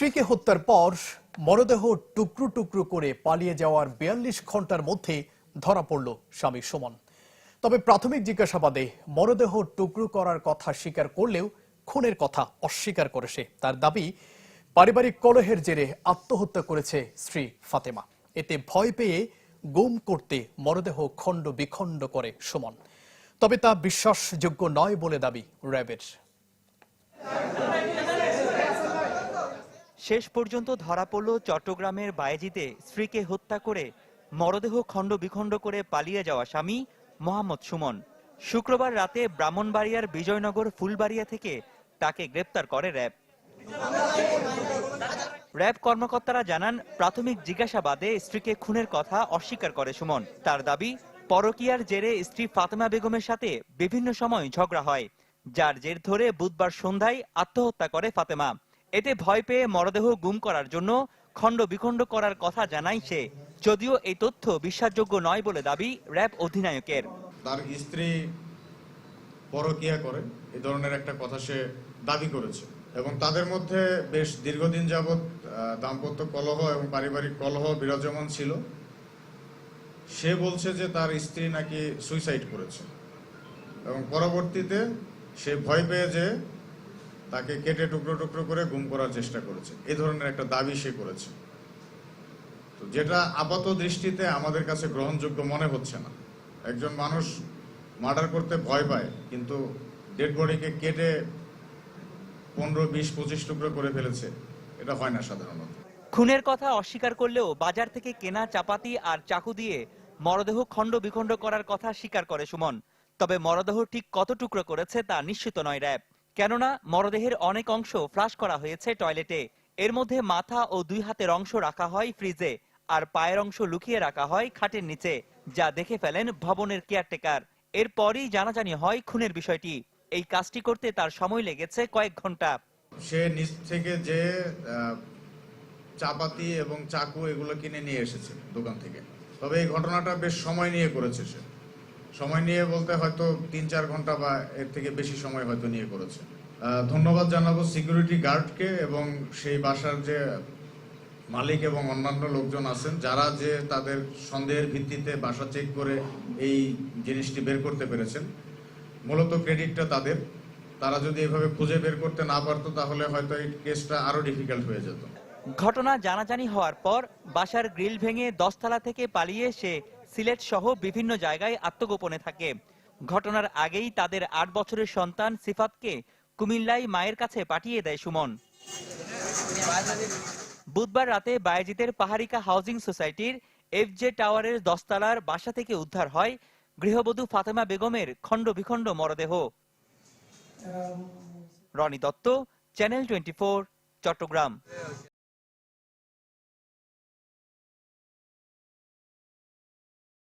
স্ত্রীকে হত্যার পর মরদেহ টুকরো টুকরো করে পালিয়ে যাওয়ার ৪২ ঘন্টার মধ্যে ধরা পড়ল স্বামী সুমন। তবে প্রাথমিক জিজ্ঞাসাবাদে মরদেহ টুকরো করার কথা স্বীকার করলেও খুনের কথা অস্বীকার করে সে। তার দাবি, পারিবারিক কলহের জেরে আত্মহত্যা করেছে স্ত্রী ফাতেমা। এতে ভয় পেয়ে গুম করতে মরদেহ খণ্ড বিখণ্ড করে সুমন। তবে তা বিশ্বাসযোগ্য নয় বলে দাবি র্যাবের। শেষ পর্যন্ত ধরা পড়ল চট্টগ্রামের বায়েজিদে স্ত্রীকে হত্যা করে মরদেহ খণ্ড বিখণ্ড করে পালিয়ে যাওয়া স্বামী মোহাম্মদ সুমন। শুক্রবার রাতে ব্রাহ্মণবাড়িয়ার বিজয়নগর ফুলবাড়িয়া থেকে তাকে গ্রেপ্তার করে র্যাব। র্যাব কর্মকর্তারা জানান, প্রাথমিক জিজ্ঞাসাবাদে স্ত্রীকে খুনের কথা অস্বীকার করে সুমন। তার দাবি, পরকীয়ার জেরে স্ত্রী ফাতেমা বেগমের সাথে বিভিন্ন সময় ঝগড়া হয়, যার জের ধরে বুধবার সন্ধ্যায় আত্মহত্যা করে ফাতেমা। এতে ভয় পেয়ে মরদেহ গুম করার জন্য খণ্ড বিখণ্ড করার কথা জানায় সে। যদিও এই তথ্য বিশ্বাসযোগ্য নয় বলে দাবি র্যাব অধিনায়কের। তার স্ত্রী পরকীয়া করে এই ধরনের একটা কথা সে দাবি করেছে এবং তাদের মধ্যে বেশ দীর্ঘদিন যাবৎ দাম্পত্য কলহ এবং পারিবারিক কলহ বিরাজমান ছিল। সে বলছে যে তার স্ত্রী নাকি সুইসাইড করেছে এবং পরবর্তীতে সে ভয় পেয়ে যে তাকে কেটে টুকরো টুকরো করে গুম করার চেষ্টা করেছে, এই ধরনের একটা দাবি সে করেছে। তো যেটা আপাত দৃষ্টিতে আমাদের কাছে গ্রহণযোগ্য মনে হচ্ছে না। একজন মানুষ মার্ডার করতে ভয় পায়, কিন্তু ডেড বডিকে কেটে 15, 20, 25 টুকরো করে ফেলেছে, এটা হয় না সাধারণত। খুনের কথা অস্বীকার করলেও বাজার থেকে কেনা চাপাতি আর চাকু দিয়ে মরদেহ খণ্ড বিখণ্ড করার কথা স্বীকার করে সুমন। তবে মরদেহ ঠিক কত টুকরো করেছে তা নিশ্চিত নয় র্যাব, কেননা মরদেহের অনেক অংশ ফ্লাশ করা হয়েছে টয়লেটে। এর মধ্যে মাথা ও 2 হাতের অংশ রাখা হয় ফ্রিজে, আর পায়ের অংশ লুকিয়ে রাখা হয় খাটের নিচে, যা দেখে ফেলেন ভবনের কেয়ারটেকার। এরপরই জানাজানি হয় খুনের বিষয়টি। এই কাজটি করতে তার সময় লেগেছে কয়েক ঘন্টা। সে নিজ থেকে যে চাপাতি এবং চাকু এগুলো কিনে নিয়ে এসেছে দোকান থেকে। তবে এই ঘটনাটা বেশ সময় নিয়ে করেছে সে। সময় নিয়ে বলতে হয়তো 3-4 ঘন্টা বা এর থেকে বেশি সময় হয়তো নিয়ে করেছে। ধন্যবাদ জানাবো সিকিউরিটি গার্ডকে এবং সেই বাসার যে মালিক এবং অন্যান্য লোকজন আছেন, যারা যে তাদের সন্দেহের ভিত্তিতে বাসা চেক করে এই জিনিসটি বের করতে পেরেছেন। মূলত ক্রেডিটটা তাদের। তারা যদি এভাবে খুঁজে বের করতে না পারতো তাহলে হয়তো এই কেসটা আরো ডিফিকাল্ট হয়ে যেত। ঘটনা জানাজানি হওয়ার পর বাসার গ্রিল ভেঙে 10 তলা থেকে পালিয়ে সে সিলেট সহ বিভিন্ন জায়গায় আত্মগোপনে থাকে। ঘটনার আগেই তাদের 8 বছরের সন্তান সিফাতকে কুমিল্লায় মায়ের কাছে পাঠিয়ে দেয় সুমন। বুধবার রাতে বায়েজিদের পাহাড়িকা হাউজিং সোসাইটির FJ টাওয়ারের 10 তলার বাসা থেকে উদ্ধার হয় গৃহবধূ ফাতেমা বেগমের খণ্ড বিখণ্ড মরদেহ। রনি দত্ত, চ্যানেল 24, চট্টগ্রাম।